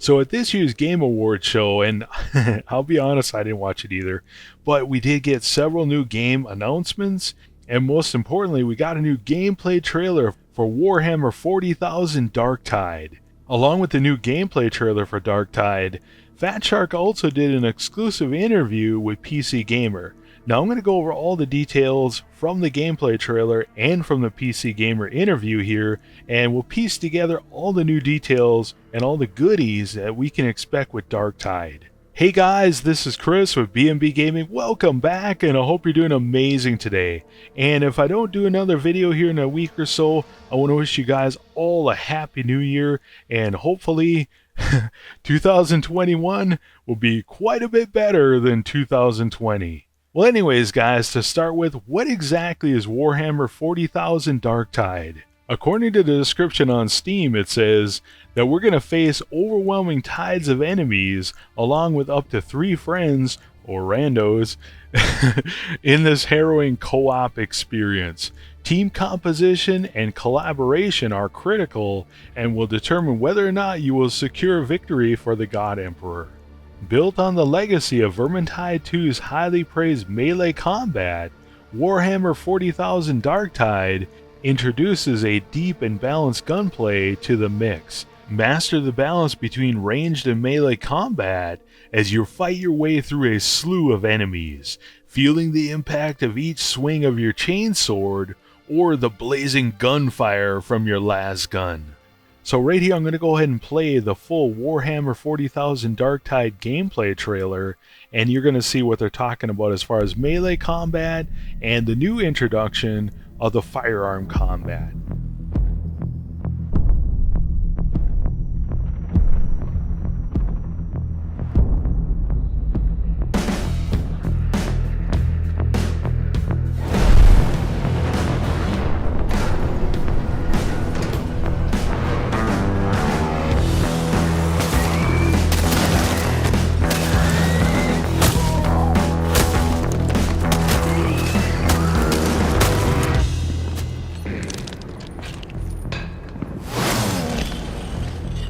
So at this year's Game Awards show, and I'll be honest, I didn't watch it either, but we did get several new game announcements, and most importantly, we got a new gameplay trailer for Warhammer 40,000 Darktide. Along with the new gameplay trailer for Darktide, Fatshark also did an exclusive interview with PC Gamer. Now I'm going to go over all the details from the gameplay trailer and from the PC Gamer interview here, and we'll piece together all the new details and all the goodies that we can expect with Darktide. Hey guys, this is Chris with B&B Gaming. Welcome back, and I hope you're doing amazing today. And if I don't do another video here in a week or so, I want to wish you guys all a happy new year, and hopefully 2021 will be quite a bit better than 2020. Well anyways guys, to start with, what exactly is Warhammer 40,000 Darktide? According to the description on Steam, it says that we're going to face overwhelming tides of enemies along with up to 3 friends, or randos, in this harrowing co-op experience. Team composition and collaboration are critical and will determine whether or not you will secure victory for the God Emperor. Built on the legacy of Vermintide 2's highly praised melee combat, Warhammer 40,000 Darktide introduces a deep and balanced gunplay to the mix. Master the balance between ranged and melee combat as you fight your way through a slew of enemies, feeling the impact of each swing of your chainsword or the blazing gunfire from your las gun. So right here I'm going to go ahead and play the full Warhammer 40,000 Darktide gameplay trailer, and you're going to see what they're talking about as far as melee combat and the new introduction of the firearm combat.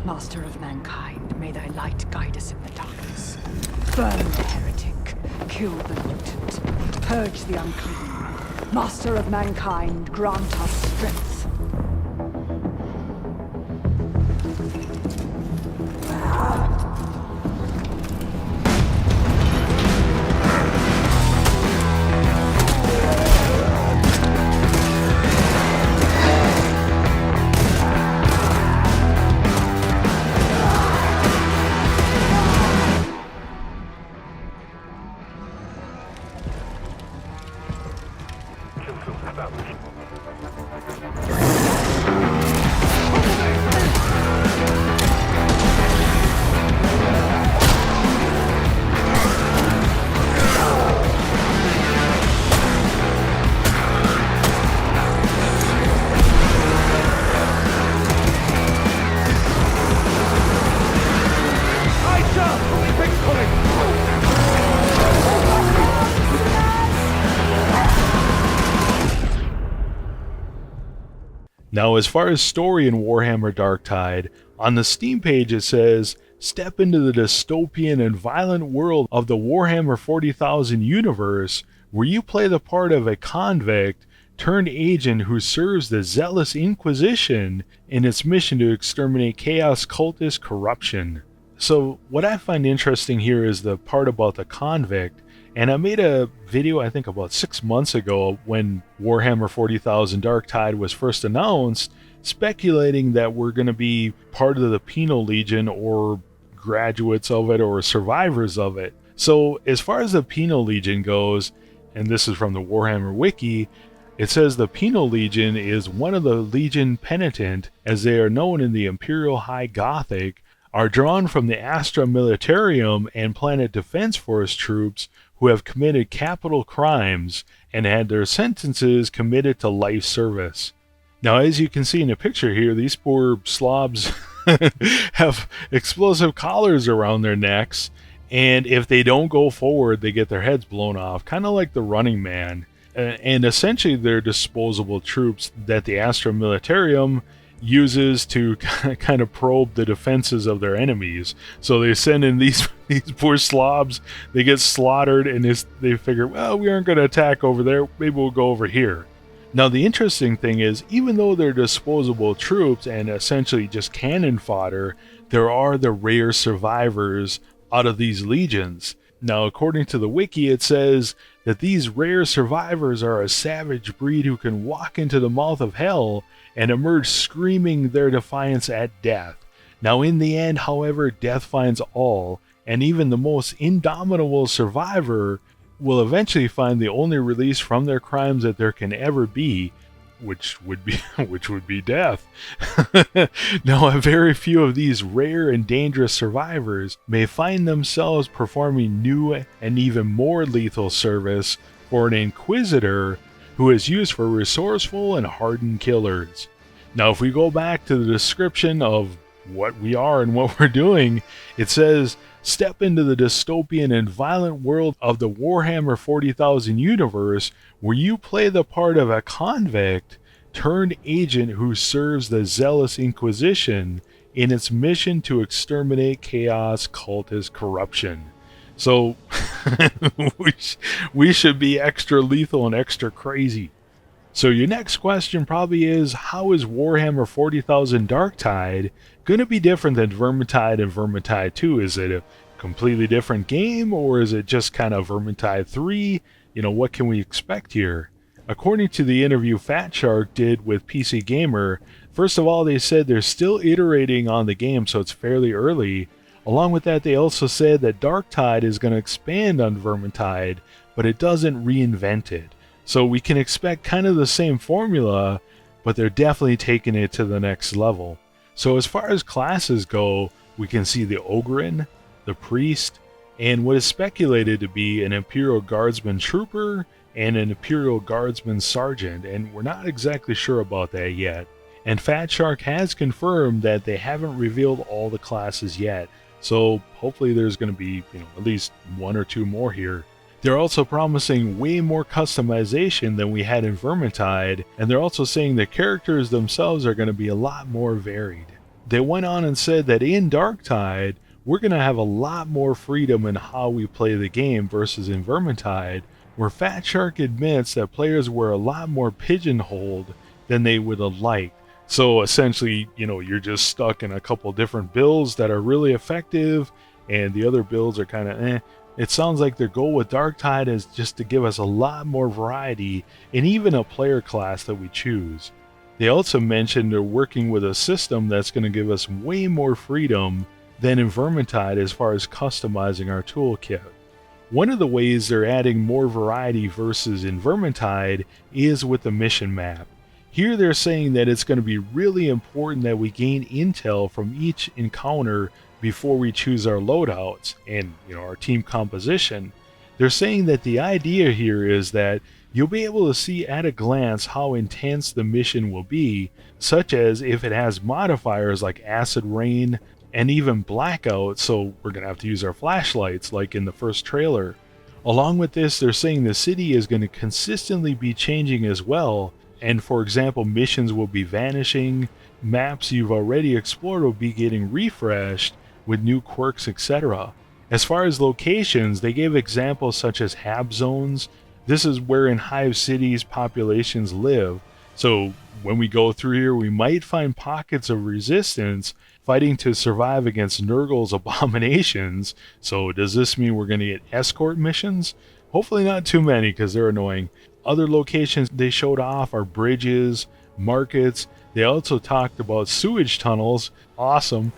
Master of mankind, may thy light guide us in the darkness. Burn the heretic, kill the mutant, purge the unclean. Master of mankind, grant us strength. Now as far as story in Warhammer Darktide, on the Steam page it says, step into the dystopian and violent world of the Warhammer 40,000 universe, where you play the part of a convict turned agent who serves the Zealous Inquisition in its mission to exterminate chaos cultist corruption. So what I find interesting here is the part about the convict, and I made a video I think about 6 months ago when Warhammer 40,000 Darktide was first announced, speculating that we're going to be part of the Penal Legion or graduates of it or survivors of it. So as far as the Penal Legion goes, and this is from the Warhammer Wiki, it says the Penal Legion is one of the Legion Penitent, as they are known in the Imperial High Gothic, are drawn from the Astra Militarum and Planet Defense Force troops who have committed capital crimes and had their sentences committed to life service. Now, as you can see in the picture here, these poor slobs have explosive collars around their necks, and if they don't go forward, they get their heads blown off, kind of like the Running Man. And essentially, they're disposable troops that the Astra Militarum uses to kind of probe the defenses of their enemies. So they send in these poor slobs, they get slaughtered, and they figure, well, we aren't going to attack over there, maybe we'll go over here. Now the interesting thing is, even though they're disposable troops and essentially just cannon fodder, there are the rare survivors out of these legions. Now according to the wiki, it says that these rare survivors are a savage breed who can walk into the mouth of hell and emerge screaming their defiance at death. Now in the end, however, death finds all, and even the most indomitable survivor will eventually find the only release from their crimes that there can ever be, which would be death. Now, a very few of these rare and dangerous survivors may find themselves performing new and even more lethal service for an inquisitor who is used for resourceful and hardened killers. Now, if we go back to the description of what we are and what we're doing, it says, step into the dystopian and violent world of the Warhammer 40,000 universe, where you play the part of a convict turned agent who serves the zealous Inquisition in its mission to exterminate chaos, cultist corruption. So we should be extra lethal and extra crazy. So your next question probably is, how is Warhammer 40,000 Darktide going to be different than Vermintide and Vermintide 2? Is it a completely different game, or is it just kind of Vermintide 3? What can we expect here? According to the interview Fatshark did with PC Gamer, first of all, they said they're still iterating on the game, so it's fairly early. Along with that, they also said that Darktide is going to expand on Vermintide, but it doesn't reinvent it. So we can expect kind of the same formula, but they're definitely taking it to the next level. So as far as classes go, we can see the Ogryn, the Priest, and what is speculated to be an Imperial Guardsman Trooper and an Imperial Guardsman Sergeant, and we're not exactly sure about that yet. And Fatshark has confirmed that they haven't revealed all the classes yet, so hopefully there's going to be at least one or two more here. They're also promising way more customization than we had in Vermintide, and they're also saying the characters themselves are going to be a lot more varied. They went on and said that in Darktide, we're going to have a lot more freedom in how we play the game versus in Vermintide, where Fatshark admits that players were a lot more pigeonholed than they would have liked. So essentially, you're just stuck in a couple different builds that are really effective, and the other builds are kind of eh. It sounds like their goal with Darktide is just to give us a lot more variety and even a player class that we choose. They also mentioned they're working with a system that's going to give us way more freedom than in Vermintide as far as customizing our toolkit. One of the ways they're adding more variety versus in Vermintide is with the mission map. Here they're saying that it's going to be really important that we gain intel from each encounter before we choose our loadouts and our team composition. They're saying that the idea here is that you'll be able to see at a glance how intense the mission will be, such as if it has modifiers like acid rain and even blackout, so we're going to have to use our flashlights like in the first trailer. Along with this, they're saying the city is going to consistently be changing as well, and for example, missions will be vanishing, maps you've already explored will be getting refreshed with new quirks, etc. As far as locations, they gave examples such as hab zones. This is where in hive cities populations live, so when we go through here we might find pockets of resistance fighting to survive against Nurgle's abominations. So does this mean we're going to get escort missions? Hopefully not too many, because they're annoying. Other locations they showed off are bridges, markets. They also talked about sewage tunnels. Awesome.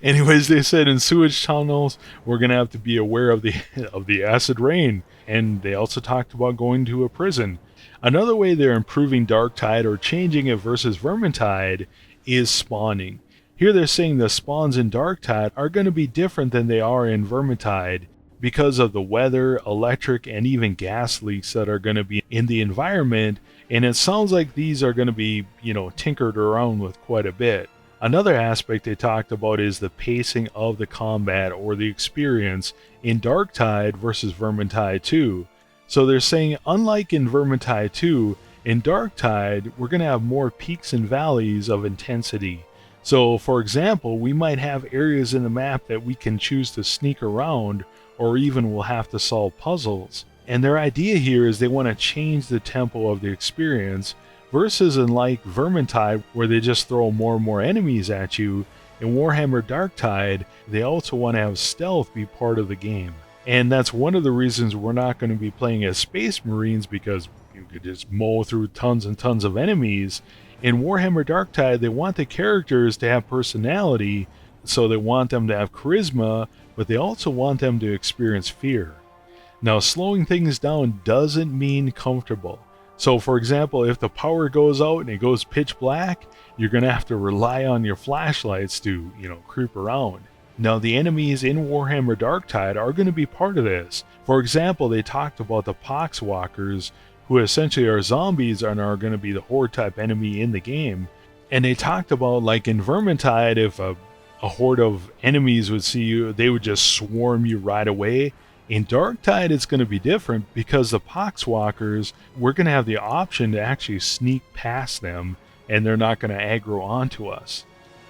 Anyways, they said in sewage tunnels we're going to have to be aware of the acid rain. And they also talked about going to a prison. Another way they're improving Darktide or changing it versus Vermintide is spawning. Here they're saying the spawns in Darktide are going to be different than they are in Vermintide because of the weather, electric, and even gas leaks that are going to be in the environment, and it sounds like these are going to be, tinkered around with quite a bit. Another aspect they talked about is the pacing of the combat or the experience in Darktide versus Vermintide 2. So they're saying, unlike in Vermintide 2, In Darktide, we're going to have more peaks and valleys of intensity. So, for example, we might have areas in the map that we can choose to sneak around, or even we'll have to solve puzzles. And their idea here is they want to change the tempo of the experience, versus in like Vermintide, where they just throw more and more enemies at you. In Warhammer Darktide, they also want to have stealth be part of the game. And that's one of the reasons we're not going to be playing as Space Marines, because you could just mow through tons and tons of enemies. In Warhammer Darktide, they want the characters to have personality, so they want them to have charisma, but they also want them to experience fear. Now, slowing things down doesn't mean comfortable. So, for example, if the power goes out and it goes pitch black, you're going to have to rely on your flashlights to, creep around. Now, the enemies in Warhammer Darktide are going to be part of this. For example, they talked about the Poxwalkers, who essentially are zombies and are going to be the horde type enemy in the game. And they talked about, like in Vermintide, if a horde of enemies would see you, they would just swarm you right away. In Darktide, it's going to be different, because the Poxwalkers, we're going to have the option to actually sneak past them, and they're not going to aggro onto us.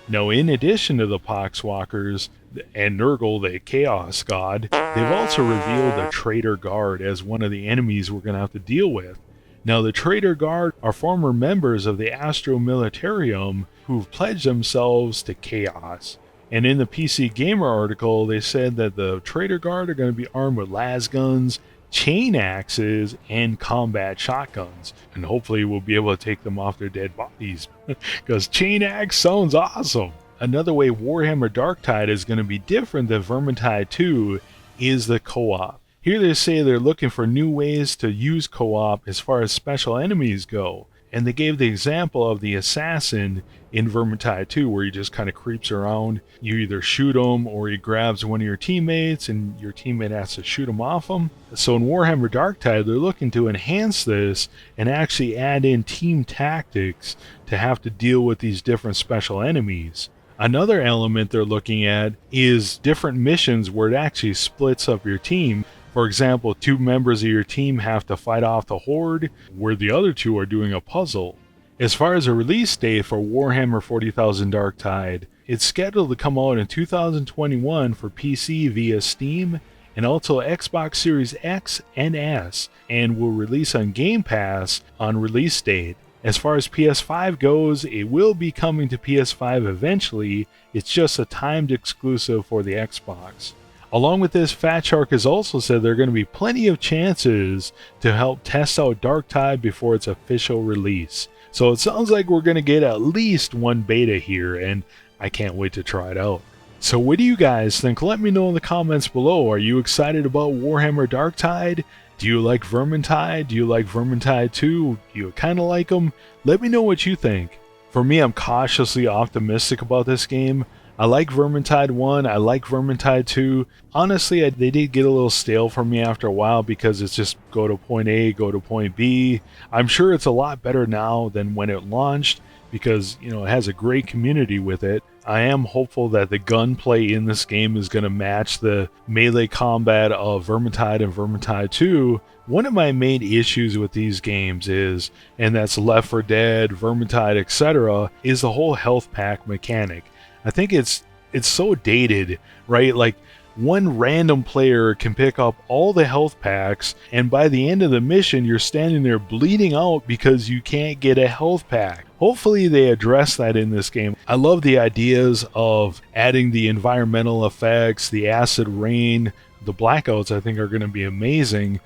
Now, in addition to the Poxwalkers and Nurgle, the Chaos God, they've also revealed the Traitor Guard as one of the enemies we're going to have to deal with. Now, the Traitor Guard are former members of the Astro Militarium who've pledged themselves to chaos. And in the PC Gamer article, they said that the Traitor Guard are going to be armed with las guns, chain axes, and combat shotguns. And hopefully we'll be able to take them off their dead bodies, because chain axe sounds awesome. Another way Warhammer Darktide is going to be different than Vermintide 2 is the co-op. Here they say they're looking for new ways to use co-op as far as special enemies go. And they gave the example of the assassin in Vermintide 2, where he just kind of creeps around. You either shoot him, or he grabs one of your teammates, and your teammate has to shoot him off him. So in Warhammer Darktide, they're looking to enhance this and actually add in team tactics to have to deal with these different special enemies. Another element they're looking at is different missions where it actually splits up your team. For example, 2 members of your team have to fight off the Horde, where the other 2 are doing a puzzle. As far as a release date for Warhammer 40,000 Darktide, it's scheduled to come out in 2021 for PC via Steam, and also Xbox Series X and S, and will release on Game Pass on release date. As far as PS5 goes, it will be coming to PS5 eventually. It's just a timed exclusive for the Xbox. Along with this, Fatshark has also said there are going to be plenty of chances to help test out Darktide before its official release. So it sounds like we're going to get at least one beta here, and I can't wait to try it out. So what do you guys think? Let me know in the comments below. Are you excited about Warhammer Darktide? Do you like Vermintide? Do you like Vermintide 2? Do you kind of like them? Let me know what you think. For me, I'm cautiously optimistic about this game. I like Vermintide 1, I like Vermintide 2. Honestly, they did get a little stale for me after a while, because it's just go to point A, go to point B. I'm sure it's a lot better now than when it launched, because it has a great community with it. I am hopeful that the gunplay in this game is going to match the melee combat of Vermintide and Vermintide 2. One of my main issues with these games is, and that's Left 4 Dead, Vermintide, etc., is the whole health pack mechanic. I think it's so dated, right? Like, one random player can pick up all the health packs, and by the end of the mission, you're standing there bleeding out because you can't get a health pack. Hopefully they address that in this game. I love the ideas of adding the environmental effects, the acid rain, the blackouts I think are going to be amazing.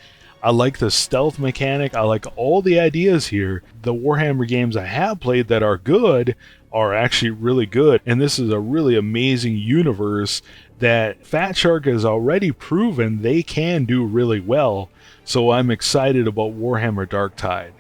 I like the stealth mechanic. I like all the ideas here. The Warhammer games I have played that are good are actually really good, and this is a really amazing universe that Fatshark has already proven they can do really well. So I'm excited about Warhammer Darktide.